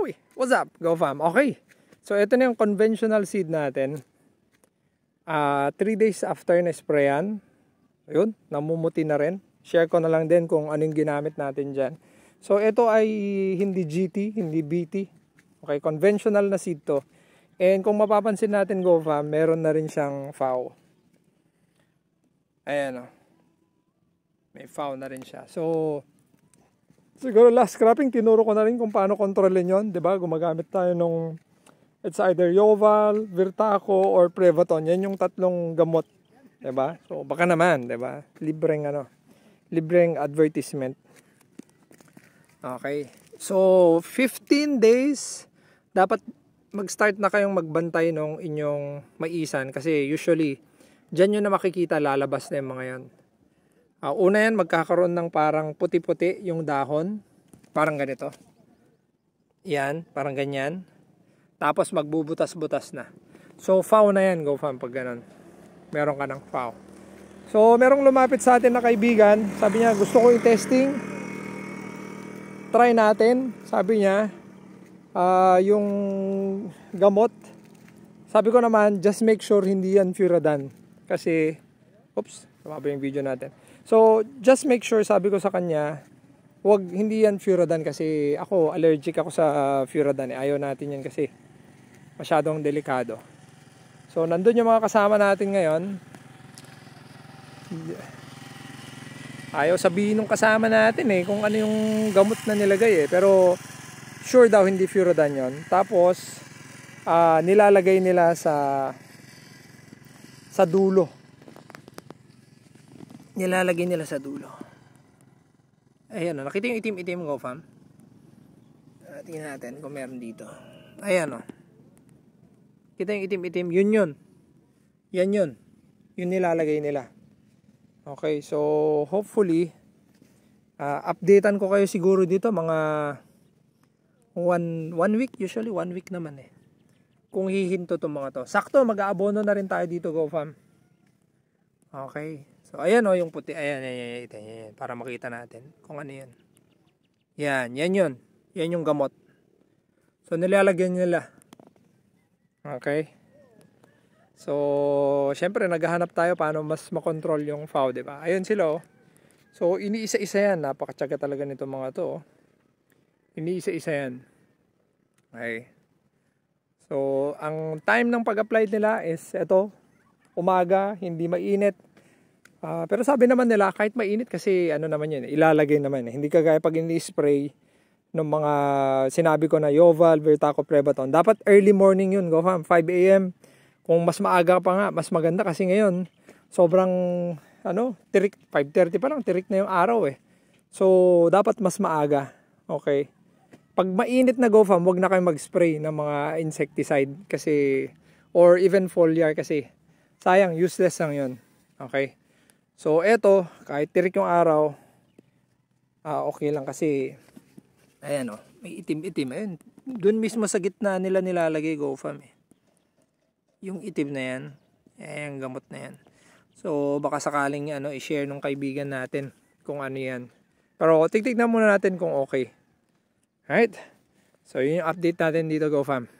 Uy, what's up, Go Fam? Okay. So, ito na yung conventional seed natin. 3 days after na sprayan, ayun, namumuti na rin. Share ko na lang din kung anong ginamit natin dyan. So, ito ay hindi GT, hindi BT. Okay, conventional na seed to. And kung mapapansin natin, Go Fam, meron na rin siyang FAO. Ayan o. May FAO na rin siya. So, siguro last cropping, tinuro ko na rin kung paano kontrolin yon, diba? Gumagamit tayo nung, it's either Yoval, Virtaco, or Prevaton. Yan yung tatlong gamot, diba? So, baka naman, diba? Libreng advertisement. Okay. So, 15 days, dapat mag-start na kayong magbantay nung inyong maisan. Kasi usually, dyan yun na makikita, lalabas na yung mga yan. Una yan, magkakaroon ng parang puti-puti yung dahon. Parang ganito. Yan, parang ganyan. Tapos magbubutas-butas na. So, FAO na yan, Go Fam, pag ganun. Meron ka ng FAO. So, merong lumapit sa atin na kaibigan. Sabi niya, gusto ko i-testing. Try natin. Sabi niya, yung gamot. Sabi ko naman, just make sure hindi yan Furadan. Kasi, oops, tumaba yung video natin. So, just make sure, sabi ko sa kanya, hindi yan Furadan kasi ako, allergic ako sa Furadan. Ayaw natin yan kasi masyadong delikado. So, nandun yung mga kasama natin ngayon. Ayaw sabihin ng kasama natin kung ano yung gamot na nilagay Pero, sure daw hindi Furadan yon. Tapos, nilalagay nila sa dulo. Nilalagay nila sa dulo. Ayan o. Nakita yung itim-itim, Go Fam? Tingnan natin kung meron dito. Ayan o. Kita yung itim-itim. Yun. Yan yun. Yun nilalagay nila. Okay. So, hopefully, updatean ko kayo siguro dito. Mga one week. Usually, 1 week naman kung hihinto itong mga to. Sakto, mag-aabono na rin tayo dito, Go Fam. Okay. So, ayan yung puti. Ayan. Para makita natin kung ano yan. Yan yun. Yan yung gamot. So, nilalagyan nila. Okay. So, syempre, naghahanap tayo paano mas makontrol yung FAO, diba? Ayun sila, So, iniisa-isa yan. Napakatsaga talaga nito mga to, Iniisa-isa yan. Okay. So, ang time ng pag-apply nila is ito, umaga, hindi mainit. Pero sabi naman nila, kahit mainit kasi naman yun, ilalagay naman. Hindi kagaya pag ini-spray ng mga sinabi ko na Yoval, Virtaco, Prevaton. Dapat early morning yun, Go Fam, 5 a.m. Kung mas maaga pa nga, mas maganda kasi ngayon, sobrang, tirik, 5:30 pa lang, tirik na yung araw So, dapat mas maaga. Okay. Pag mainit na, Go Fam, wag na kayo mag-spray ng mga insecticide kasi, or even foliar kasi, sayang, useless lang yun. Okay. So, eto, kahit tirik yung araw, okay lang kasi, ayan may itim-itim. Ayan, dun mismo sa gitna nila nilalagay, Go Fam Yung itim na yan, yung gamot na yan. So, baka sakaling i-share nung kaibigan natin kung ano yan. Pero, tignan muna natin kung okay. Alright? So, yun yung update natin dito, Go Fam.